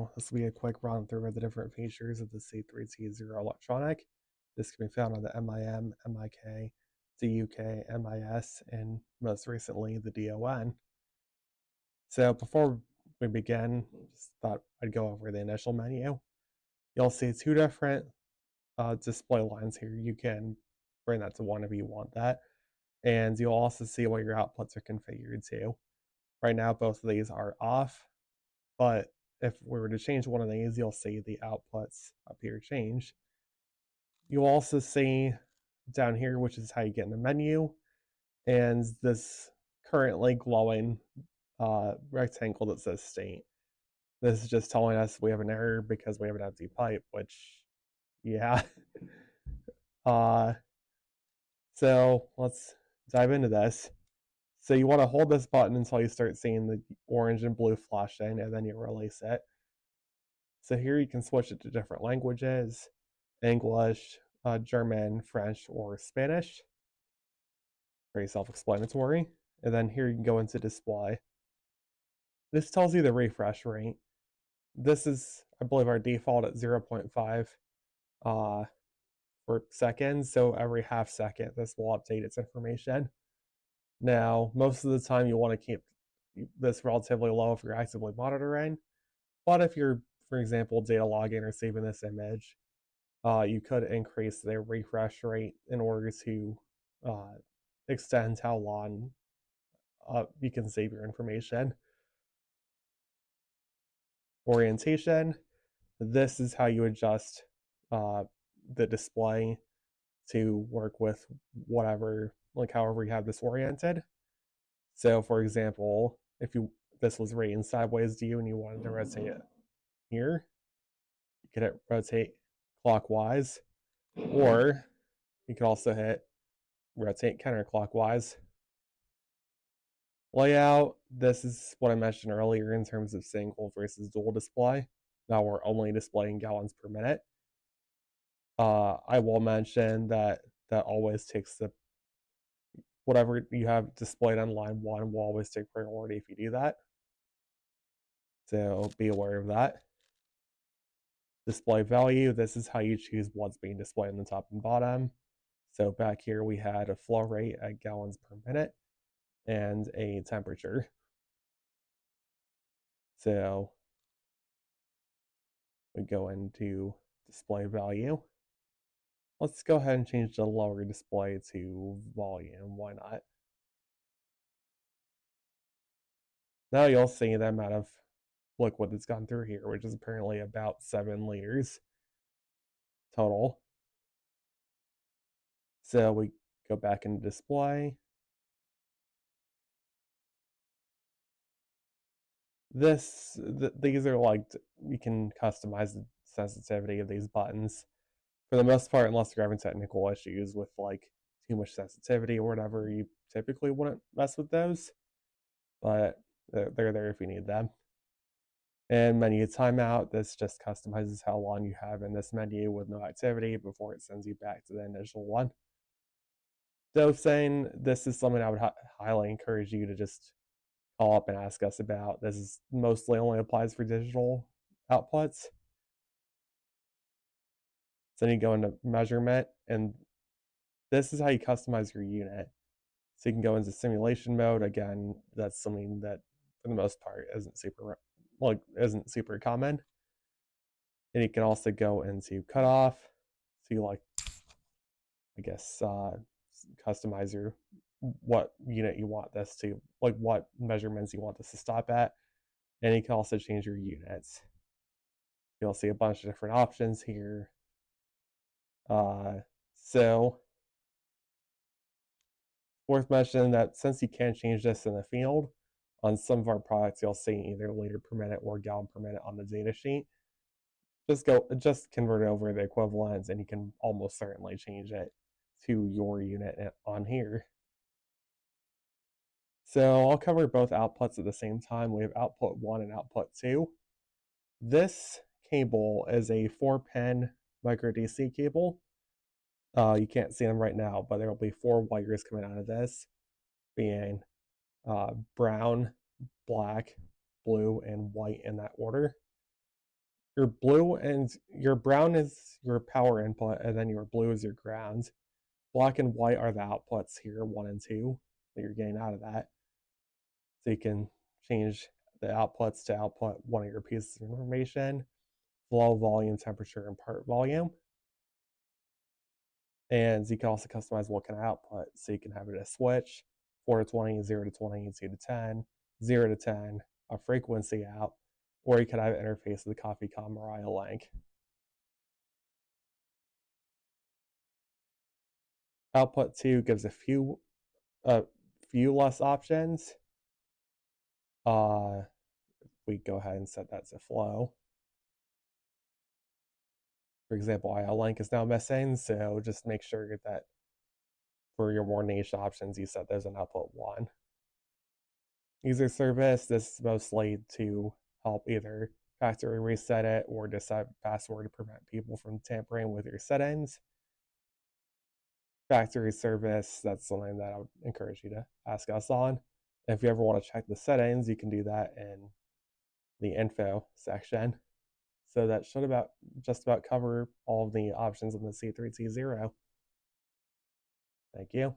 So this will be a quick run through of the different features of the C3T0 electronic. This can be found on the MIM, MIK, DUK, MIS, and most recently the DON. So before we begin, just thought I'd go over the initial menu. You'll see two different display lines here. You can bring that to one if you want that. And you'll also see what your outputs are configured to. Right now, both of these are off, but if we were to change one of these, you'll see the outputs up here change. You'll also see down here, which is how you get in the menu, and this currently glowing rectangle that says state. This is just telling us we have an error because we have an empty pipe, which, yeah. So let's dive into this. So you want to hold this button until you start seeing the orange and blue flashing, and then you release it. So here you can switch it to different languages, English, German, French, or Spanish. Very self-explanatory. And then here you can go into display. This tells you the refresh rate. This is, I believe, our default at 0.5 for seconds. So every half second, this will update its information. Now, most of the time you want to keep this relatively low if you're actively monitoring. But if you're, for example, data logging or saving this image, you could increase their refresh rate in order to extend how long you can save your information. Orientation. This is how you adjust the display to work with whatever, like however you have this oriented. So for example, if this was rating sideways to you and you wanted to rotate it here, you could hit rotate clockwise, or you could also hit rotate counterclockwise. Layout, this is what I mentioned earlier in terms of single versus dual display. Now we're only displaying gallons per minute. I will mention that always takes whatever you have displayed on line 1 will always take priority if you do that. So be aware of that. Display value, this is how you choose what's being displayed on the top and bottom. So back here we had a flow rate at gallons per minute and a temperature. So we go into display value. Let's go ahead and change the lower display to volume. Why not? Now you'll see the amount of liquid that's gone through here, which is apparently about 7 liters total. So we go back into display. These are like, you can customize the sensitivity of these buttons. For the most part, unless you're having technical issues with like too much sensitivity or whatever, you typically wouldn't mess with those. But they're there if you need them. And menu timeout, this just customizes how long you have in this menu with no activity before it sends you back to the initial one. Dosing, this is something I would highly encourage you to just call up and ask us about. This is mostly only applies for digital outputs. So then you go into measurement, and this is how you customize your unit. So you can go into simulation mode. Again, that's something that for the most part isn't super common. And you can also go into cutoff. So you customize your what unit you want this to, like what measurements you want this to stop at. And you can also change your units. You'll see a bunch of different options here. So worth mentioning that since you can change this in the field, on some of our products you'll see either liter per minute or gallon per minute on the data sheet. Just convert it over the equivalents and you can almost certainly change it to your unit on here. So I'll cover both outputs at the same time. We have output 1 and output 2. This cable is a 4-pin micro DC cable. You can't see them right now, but there will be 4 wires coming out of this, being brown, black, blue, and white in that order. your brown is your power input, and then your blue is your ground. Black and white are the outputs here, 1 and 2, that you're getting out of that. So you can change the outputs to output one of your pieces of information: flow, volume, temperature, and part volume. And you can also customize what kind of output. So you can have it a switch, 4 to 20, 0 to 20, 2 to 10, 0 to 10, a frequency out, or you could have an interface with a coffee com or IO link. Output 2 gives a few less options. We go ahead and set that to flow. For example, IO link is now missing, so just make sure that for your more niche options, you set those in output 1. User service, this is mostly to help either factory reset it or just set a password to prevent people from tampering with your settings. Factory service, that's something that I would encourage you to ask us on. If you ever want to check the settings, you can do that in the info section. So that should just about cover all of the options in the C3T0. Thank you.